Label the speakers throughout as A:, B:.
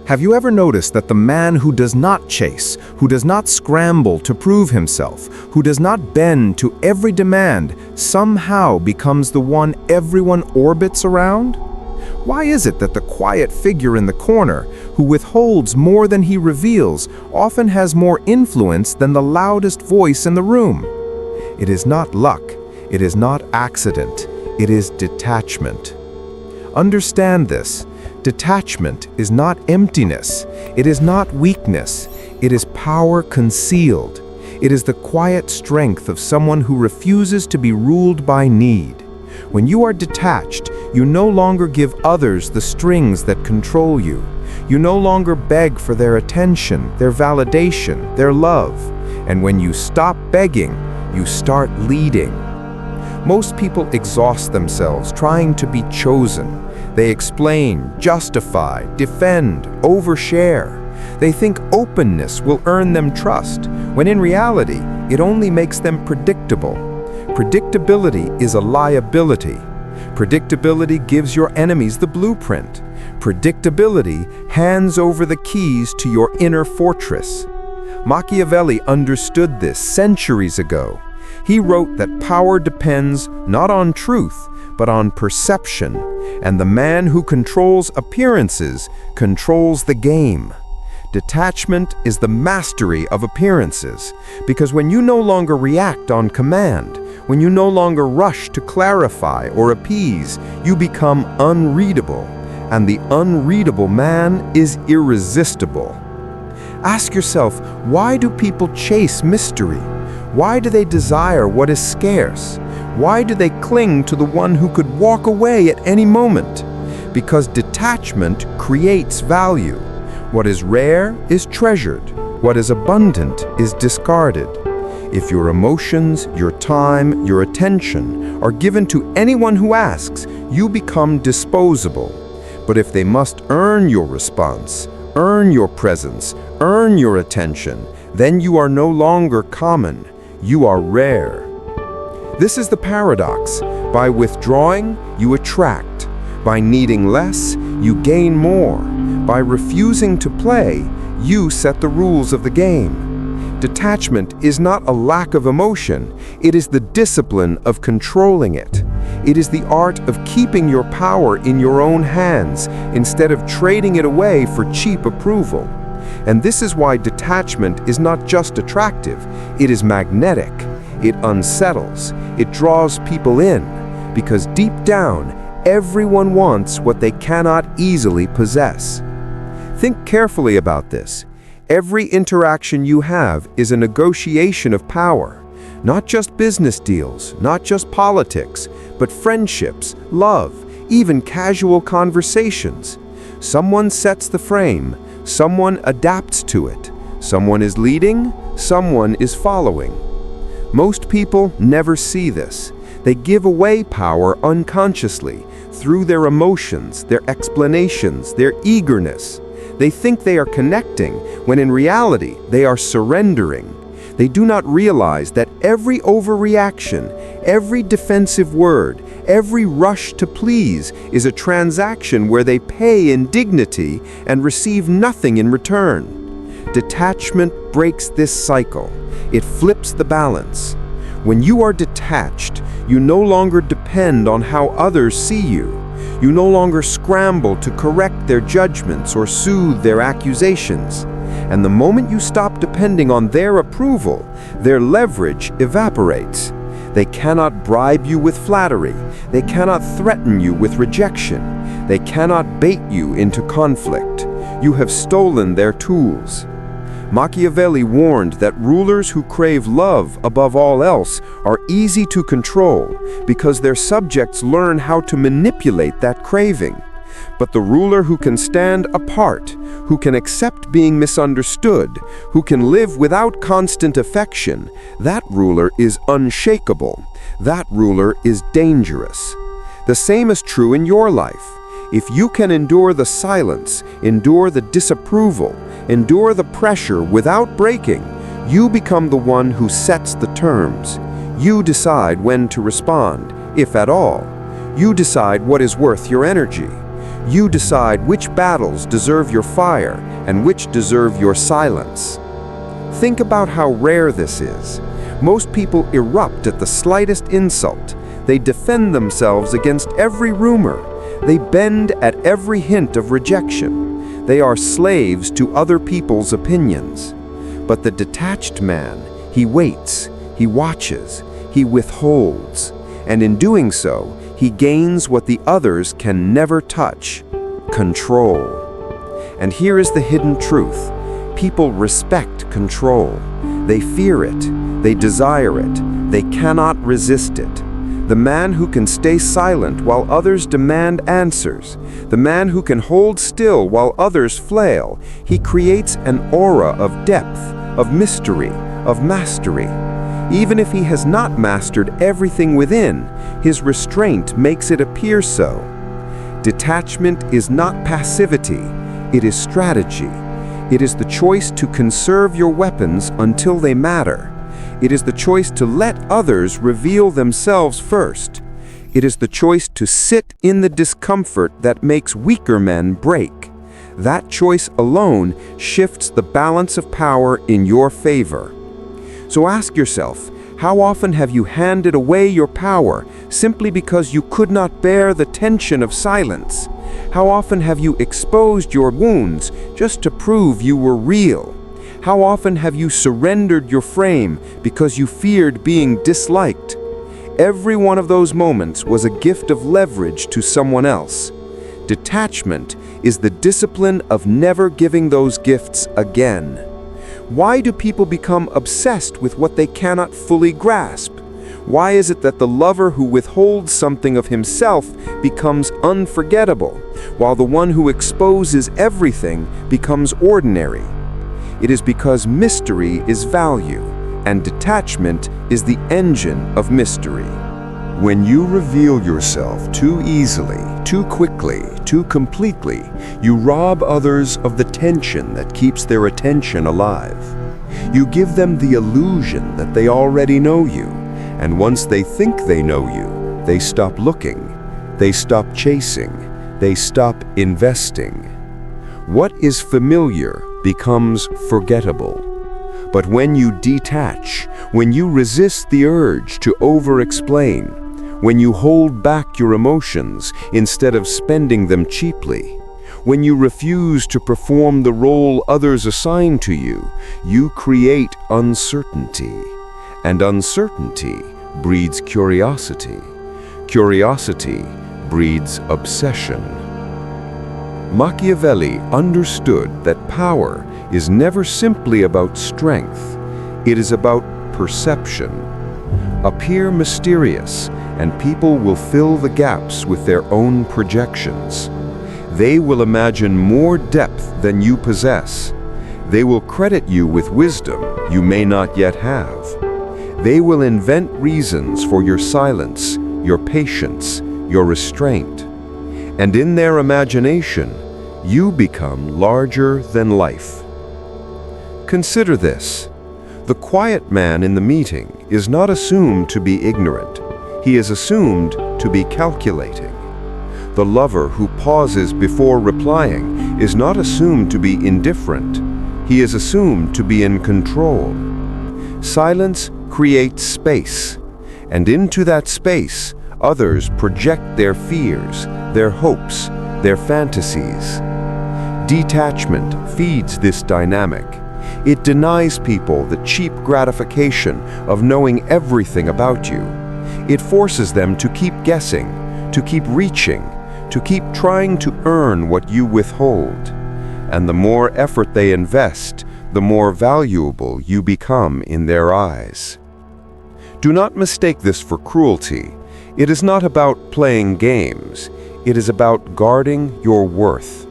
A: Have you ever noticed that the man who does not chase, who does not scramble to prove himself, who does not bend to every demand, somehow becomes the one everyone orbits around? Why is it that the quiet figure in the corner, who withholds more than he reveals, often has more influence than the loudest voice in the room? It is not luck, it is not accident, it is detachment. Understand this. Detachment is not emptiness. It is not weakness. It is power concealed. It is the quiet strength of someone who refuses to be ruled by need. When you are detached, you no longer give others the strings that control you. You no longer beg for their attention, their validation, their love. And when you stop begging, you start leading. Most people exhaust themselves trying to be chosen. They explain, justify, defend, overshare. They think openness will earn them trust, when in reality, it only makes them predictable. Predictability is a liability. Predictability gives your enemies the blueprint. Predictability hands over the keys to your inner fortress. Machiavelli understood this centuries ago. He wrote that power depends not on truth, but on perception, and the man who controls appearances controls the game. Detachment is the mastery of appearances, because when you no longer react on command, when you no longer rush to clarify or appease, you become unreadable, and the unreadable man is irresistible. Ask yourself, why do people chase mystery? Why do they desire what is scarce? Why do they cling to the one who could walk away at any moment? Because detachment creates value. What is rare is treasured. What is abundant is discarded. If your emotions, your time, your attention are given to anyone who asks, you become disposable. But if they must earn your response, earn your presence, earn your attention, then you are no longer common. You are rare. This is the paradox. By withdrawing, you attract. By needing less, you gain more. By refusing to play, you set the rules of the game. Detachment is not a lack of emotion. It is the discipline of controlling it. It is the art of keeping your power in your own hands instead of trading it away for cheap approval. And this is why detachment is not just attractive, it is magnetic. It unsettles, it draws people in, because deep down, everyone wants what they cannot easily possess. Think carefully about this. Every interaction you have is a negotiation of power. Not just business deals, not just politics, but friendships, love, even casual conversations. Someone sets the frame. Someone adapts to it. Someone is leading, someone is following. Most people never see this. They give away power unconsciously, through their emotions, their explanations, their eagerness. They think they are connecting, when in reality, they are surrendering. They do not realize that every overreaction, every defensive word, every rush to please is a transaction where they pay in dignity and receive nothing in return. Detachment breaks this cycle. It flips the balance. When you are detached, you no longer depend on how others see you. You no longer scramble to correct their judgments or soothe their accusations. And the moment you stop depending on their approval, their leverage evaporates. They cannot bribe you with flattery. They cannot threaten you with rejection. They cannot bait you into conflict. You have stolen their tools. Machiavelli warned that rulers who crave love above all else are easy to control because their subjects learn how to manipulate that craving. But the ruler who can stand apart, who can accept being misunderstood, who can live without constant affection, that ruler is unshakable. That ruler is dangerous. The same is true in your life. If you can endure the silence, endure the disapproval, endure the pressure without breaking, you become the one who sets the terms. You decide when to respond, if at all. You decide what is worth your energy. You decide which battles deserve your fire and which deserve your silence. Think about how rare this is. Most people erupt at the slightest insult. They defend themselves against every rumor. They bend at every hint of rejection. They are slaves to other people's opinions. But the detached man, he waits, he watches, he withholds, and in doing so, he gains what the others can never touch: control. And here is the hidden truth. People respect control. They fear it. They desire it. They cannot resist it. The man who can stay silent while others demand answers, the man who can hold still while others flail, he creates an aura of depth, of mystery, of mastery. Even if he has not mastered everything within, his restraint makes it appear so. Detachment is not passivity, it is strategy. It is the choice to conserve your weapons until they matter. It is the choice to let others reveal themselves first. It is the choice to sit in the discomfort that makes weaker men break. That choice alone shifts the balance of power in your favor. So ask yourself, how often have you handed away your power simply because you could not bear the tension of silence? How often have you exposed your wounds just to prove you were real? How often have you surrendered your frame because you feared being disliked? Every one of those moments was a gift of leverage to someone else. Detachment is the discipline of never giving those gifts again. Why do people become obsessed with what they cannot fully grasp? Why is it that the lover who withholds something of himself becomes unforgettable, while the one who exposes everything becomes ordinary? It is because mystery is value, and detachment is the engine of mystery. When you reveal yourself too easily, too quickly, too completely, you rob others of the tension that keeps their attention alive. You give them the illusion that they already know you, and once they think they know you, they stop looking, they stop chasing, they stop investing. What is familiar becomes forgettable. But when you detach, when you resist the urge to over-explain, when you hold back your emotions instead of spending them cheaply, when you refuse to perform the role others assign to you, you create uncertainty. And uncertainty breeds curiosity. Curiosity breeds obsession. Machiavelli understood that power is never simply about strength. It is about perception. Appear mysterious, and people will fill the gaps with their own projections. They will imagine more depth than you possess. They will credit you with wisdom you may not yet have. They will invent reasons for your silence, your patience, your restraint. And in their imagination, you become larger than life. Consider this. The quiet man in the meeting is not assumed to be ignorant. He is assumed to be calculating. The lover who pauses before replying is not assumed to be indifferent. He is assumed to be in control. Silence creates space, and into that space, others project their fears, their hopes, their fantasies. Detachment feeds this dynamic. It denies people the cheap gratification of knowing everything about you. It forces them to keep guessing, to keep reaching, to keep trying to earn what you withhold. And the more effort they invest, the more valuable you become in their eyes. Do not mistake this for cruelty. It is not about playing games. It is about guarding your worth.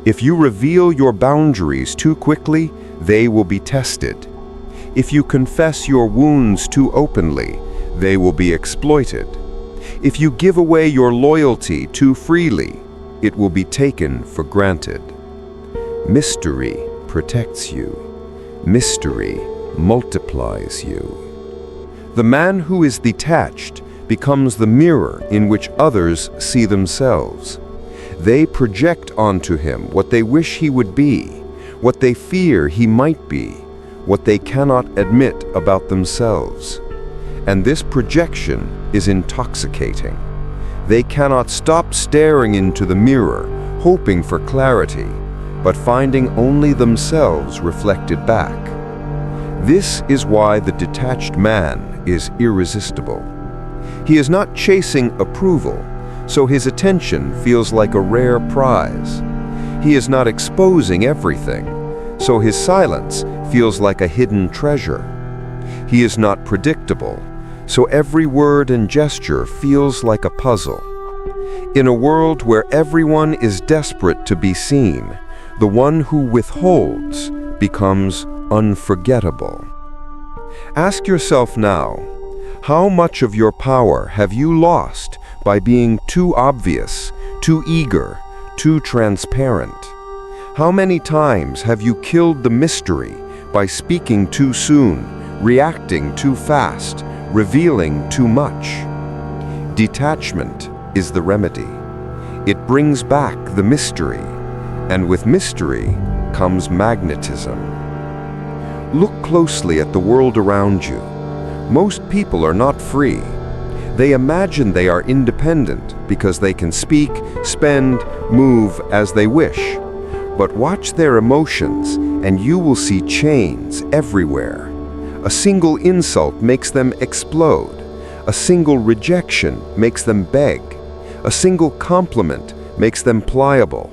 A: If you reveal your boundaries too quickly, they will be tested. If you confess your wounds too openly, they will be exploited. If you give away your loyalty too freely, it will be taken for granted. Mystery protects you. Mystery multiplies you. The man who is detached becomes the mirror in which others see themselves.
B: They project onto him what they wish he would be, what they fear he might be, what they cannot admit about themselves. And this projection is intoxicating. They cannot stop staring into the mirror, hoping for clarity, but finding only themselves reflected back. This is why the detached man is irresistible. He is not chasing approval, so his attention feels like a rare prize. He is not exposing everything, so his silence feels like a hidden treasure. He is not predictable, so every word and gesture feels like a puzzle. In a world where everyone is desperate to be seen, the one who withholds becomes unforgettable. Ask yourself now, how much of your power have you lost by being too obvious, too eager, too transparent? How many times have you killed the mystery by speaking too soon, reacting too fast, revealing too much? Detachment is the remedy. It brings back the mystery, and with mystery comes magnetism. Look closely at the world around you. Most people are not free. They imagine they are independent because they can speak, spend, move as they wish. But watch their emotions and you will see chains everywhere. A single insult makes them explode. A single rejection makes them beg. A single compliment makes them pliable.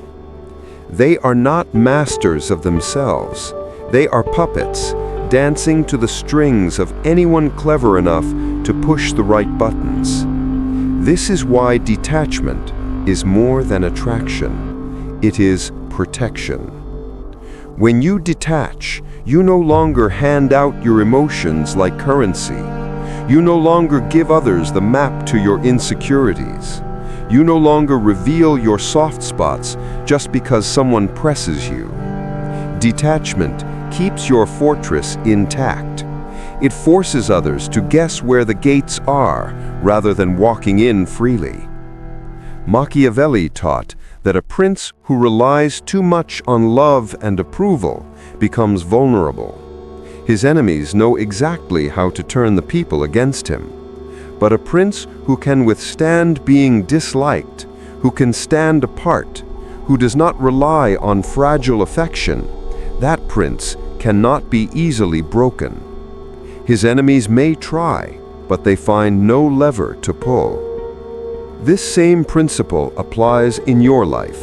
B: They are not masters of themselves. They are puppets, dancing to the strings of anyone clever enough to push the right buttons. This is why detachment is more than attraction. It is protection. When you detach, you no longer hand out your emotions like currency. You no longer give others the map to your insecurities. You no longer reveal your soft spots just because someone presses you. Detachment keeps your fortress intact. It forces others to guess where the gates are rather than walking in freely. Machiavelli taught that a prince who relies too much on love and approval becomes vulnerable. His enemies know exactly how to turn the people against him. But a prince who can withstand being disliked, who can stand apart, who does not rely on fragile affection, that prince cannot be easily broken. His enemies may try, but they find no lever to pull. This same principle applies in your life.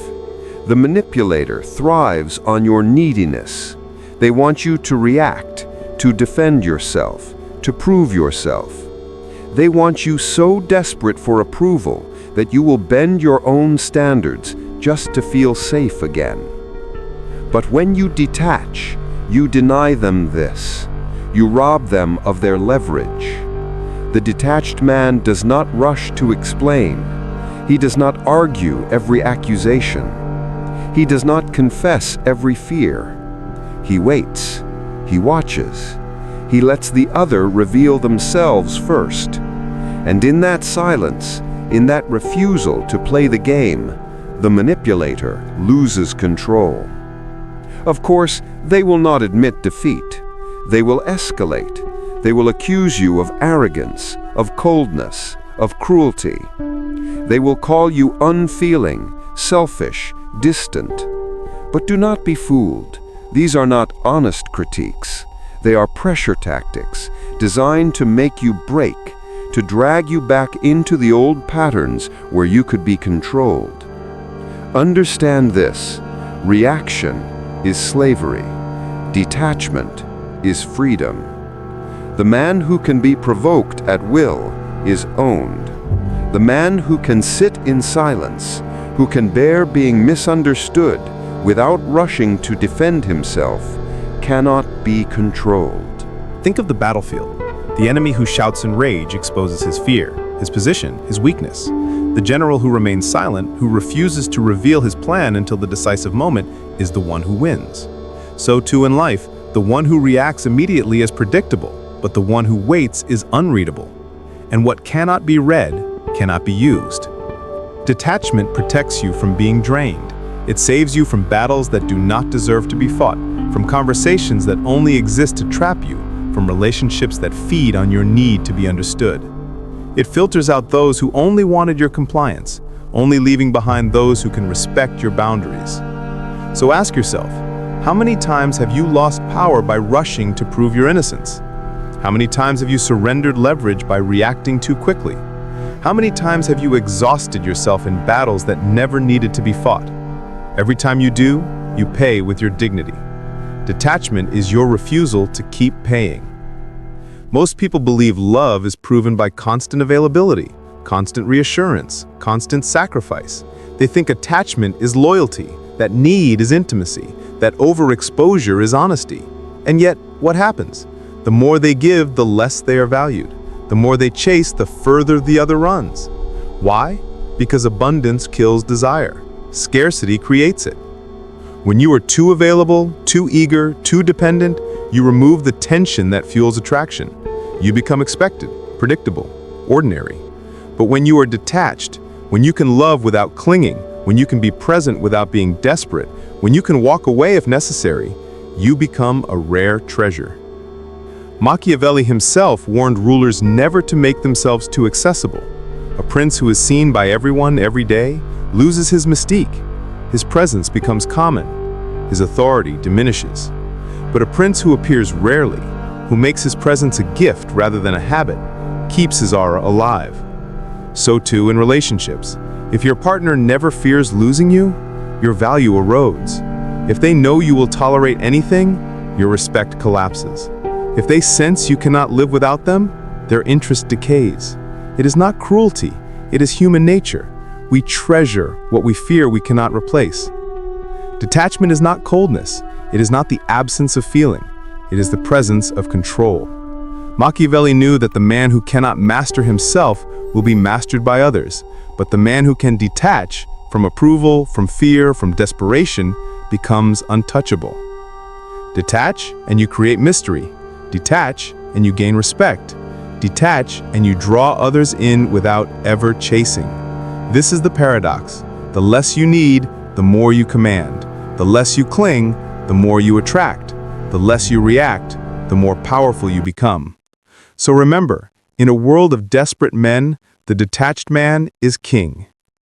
B: The manipulator thrives on your neediness. They want you to react, to defend yourself, to prove yourself. They want you so desperate for approval that you will bend your own standards just to feel safe again. But when you detach, you deny them this. You rob them of their leverage. The detached man does not rush to explain. He does not argue every accusation. He does not confess every fear. He waits. He watches. He lets the other reveal themselves first. And in that silence, in that refusal to play the game, the manipulator loses control. Of course, they will not admit defeat. They will escalate. They will accuse you of arrogance, of coldness, of cruelty. They will call you unfeeling, selfish, distant. But do not be fooled. These are not honest critiques. They are pressure tactics designed to make you break, to drag you back into the old patterns where you could be controlled. Understand this: reaction is slavery. Detachment is freedom. The man who can be provoked at will is owned. The man who can sit in silence, who can bear being misunderstood without rushing to defend himself, cannot be controlled.
A: Think of the battlefield. The enemy who shouts in rage exposes his fear, his position, his weakness. The general who remains silent, who refuses to reveal his plan until the decisive moment, is the one who wins. So too in life, the one who reacts immediately is predictable, but the one who waits is unreadable. And what cannot be read cannot be used.
C: Detachment protects you from being drained. It saves you from battles that do not deserve to be fought, from conversations that only exist to trap you, from relationships that feed on your need to be understood. It filters out those who only wanted your compliance, only leaving behind those who can respect your boundaries. So ask yourself, how many times have you lost power by rushing to prove your innocence? How many times have you surrendered leverage by reacting too quickly? How many times have you exhausted yourself in battles that never needed to be fought? Every time you do, you pay with your dignity. Detachment is your refusal to keep paying. Most people believe love is proven by constant availability, constant reassurance, constant sacrifice. They think attachment is loyalty, that need is intimacy, that overexposure is honesty. And yet, what happens? The more they give, the less they are valued. The more they chase, the further the other runs. Why? Because abundance kills desire. Scarcity creates it. When you are too available, too eager, too dependent, you remove the tension that fuels attraction. You become expected, predictable, ordinary. But when you are detached, when you can love without clinging, when you can be present without being desperate, when you can walk away if necessary, you become a rare treasure. Machiavelli himself warned rulers never to make themselves too accessible. A prince who is seen by everyone every day loses his mystique. His presence becomes common. His authority diminishes. But a prince who appears rarely, who makes his presence a gift rather than a habit, keeps his aura alive. So too in relationships. If your partner never fears losing you, your value erodes. If they know you will tolerate anything, your respect collapses. If they sense you cannot live without them, their interest decays. It is not cruelty, it is human nature. We treasure what we fear we cannot replace. Detachment is not coldness. It is not the absence of feeling. It is the presence of control. Machiavelli knew that the man who cannot master himself will be mastered by others, but the man who can detach from approval, from fear, from desperation, becomes untouchable. Detach and you create mystery. Detach and you gain respect. Detach and you draw others in without ever chasing. This is the paradox. The less you need, the more you command. The less you cling, the more you attract. The less you react, the more powerful you become. So remember, in a world of desperate men, the detached man is king.